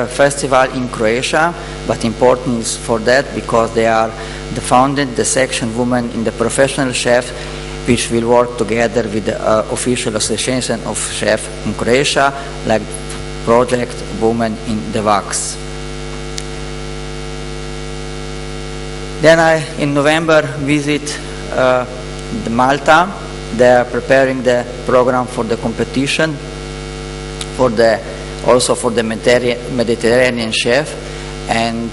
festival in Croatia, but important is for that because they are the founded the section women in the professional chef, which will work together with the official association of chefs in Croatia, like project Women in the WACS. Then I, in November, visit Malta. They are preparing the program for the competition, also for the Mediterranean chef, and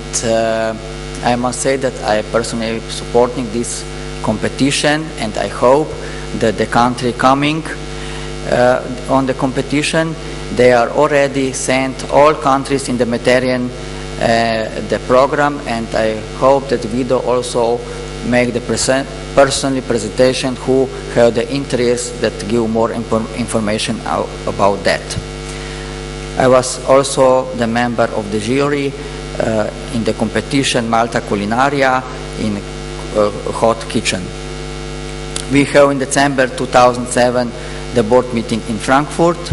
I must say that I personally supporting this competition, and I hope that the country coming on the competition, they are already sent all countries in the Mediterranean the program, and I hope that Guido also make the personally presentation who have the interest that give more information about that. I was also the member of the jury in the competition Malta Culinaria in hot kitchen. We have in December 2007 the board meeting in Frankfurt,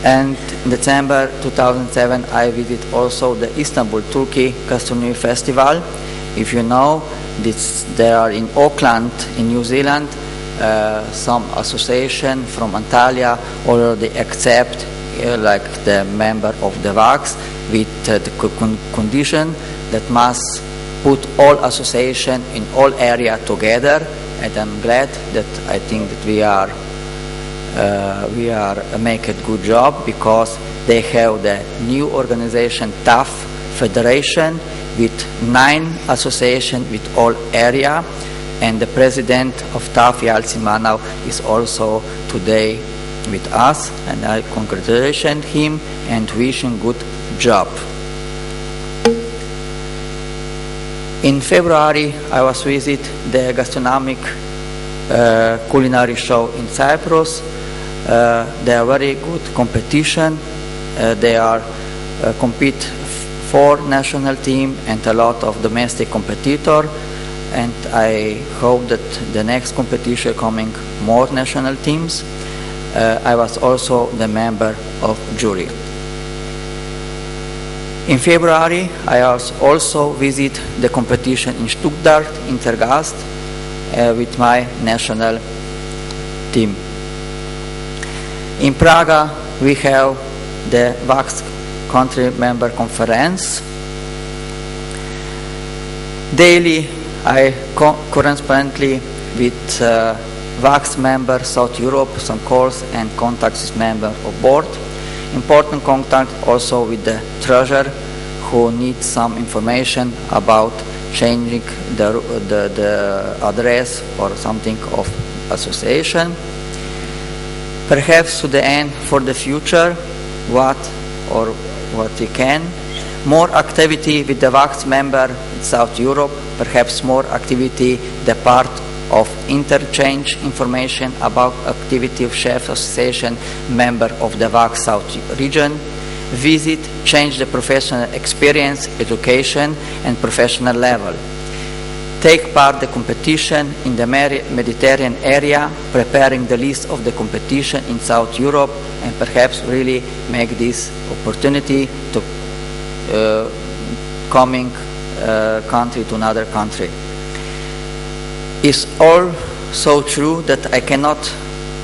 and in December 2007 I visit also the Istanbul, Turkey Gastronomy Festival. If you know, there are in Auckland in New Zealand some association from Antalya already accept like the member of the WACS with the condition that must put all association in all area together, and I'm glad that I think that we are make a good job because they have the new organization TAF Federation with 9 associations with all area, and the president of TAF, Yalcin Manav, is also today with us, and I congratulate him and wish him good job. In February, I was visit the gastronomic culinary show in Cyprus. They are very good competition. They are compete 4 national team and a lot of domestic competitor. And I hope that the next competition coming more national teams. I was also the member of jury. In February, I also visit the competition in Stuttgart, Intergast, with my national team. In Prague, we have the WACS country member conference. Daily, I correspondently with WACS member South Europe, some calls and contacts with member of board. Important contact also with the treasurer who needs some information about changing the address or something of association. Perhaps to the end for the future, what we can. More activity with the WACS member in South Europe, perhaps more activity the part of interchange information about activity of chef association member of the WACS South region. Visit, change the professional experience, education and professional level. Take part the competition in the Mediterranean area, preparing the list of the competition in South Europe, and perhaps really make this opportunity to coming country to another country. It's also true that I cannot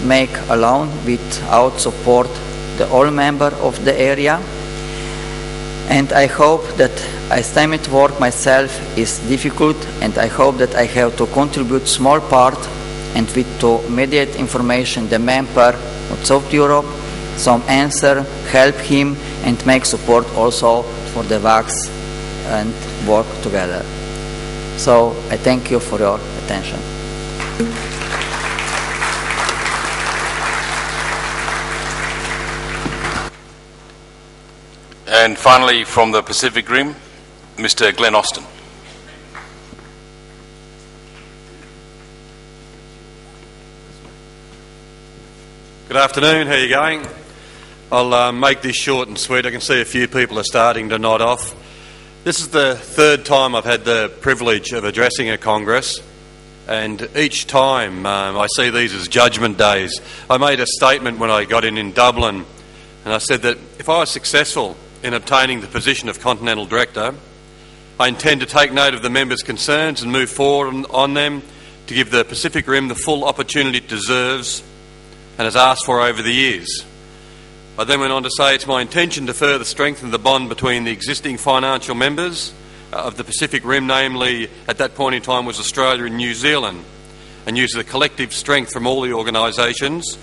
make alone without support the all member of the area, and I hope that I estimate work myself is difficult, and I hope that I have to contribute small part and with to mediate information the member of South Europe, some answer, help him and make support also for the WACS and work together. So I thank you for your attention. And finally, from the Pacific Rim, Mr. Glenn Austin. Good afternoon, how are you going? I'll make this short and sweet. I can see a few people are starting to nod off. This is the 3rd time I've had the privilege of addressing a Congress, and each time I see these as judgment days. I made a statement when I got in Dublin, and I said that if I was successful in obtaining the position of Continental Director. I intend to take note of the members' concerns and move forward on them to give the Pacific Rim the full opportunity it deserves and has asked for over the years. I then went on to say it's my intention to further strengthen the bond between the existing financial members of the Pacific Rim, namely at that point in time was Australia and New Zealand, and use the collective strength from all the organisations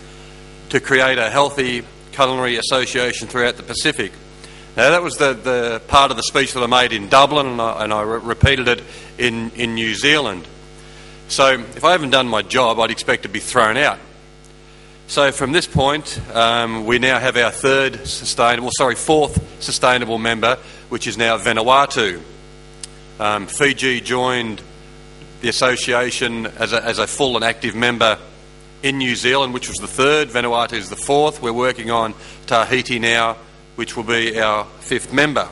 to create a healthy culinary association throughout the Pacific. Now that was the part of the speech that I made in Dublin, and I repeated it in New Zealand. So if I haven't done my job, I'd expect to be thrown out. So from this point, we now have our fourth sustainable member, which is now Vanuatu. Fiji joined the association as a full and active member in New Zealand, which was the third. Vanuatu is the fourth. We're working on Tahiti now, which will be our fifth member.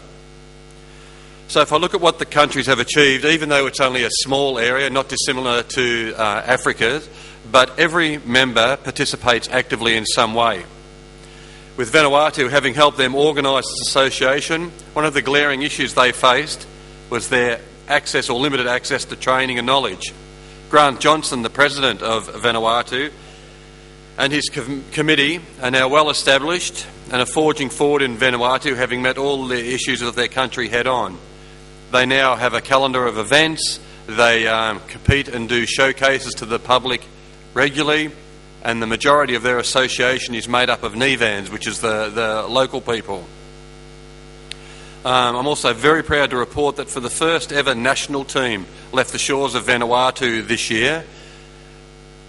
So if I look at what the countries have achieved, even though it's only a small area, not dissimilar to Africa, but every member participates actively in some way. With Vanuatu having helped them organise this association, one of the glaring issues they faced was their access or limited access to training and knowledge. Grant Johnson, the president of Vanuatu, and his committee are now well established and are forging forward in Vanuatu, having met all the issues of their country head on. They now have a calendar of events. They compete and do showcases to the public regularly, and the majority of their association is made up of Nivans, which is the local people. I'm also very proud to report that for the first ever national team left the shores of Vanuatu this year,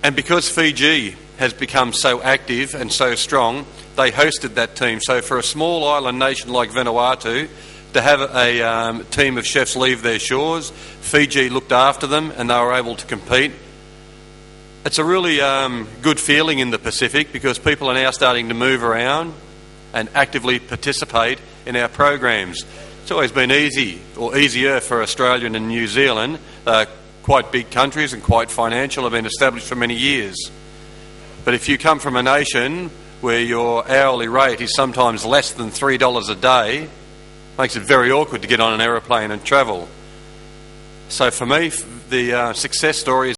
and because Fiji has become so active and so strong, they hosted that team. So for a small island nation like Vanuatu to have a team of chefs leave their shores, Fiji looked after them and they were able to compete. It's a really good feeling in the Pacific because people are now starting to move around and actively participate in our programs. It's always been easy, or easier, for Australia and New Zealand. Quite big countries and quite financial, have been established for many years. But if you come from a nation where your hourly rate is sometimes less than $3 a day, it makes it very awkward to get on an aeroplane and travel. So for me, the success story is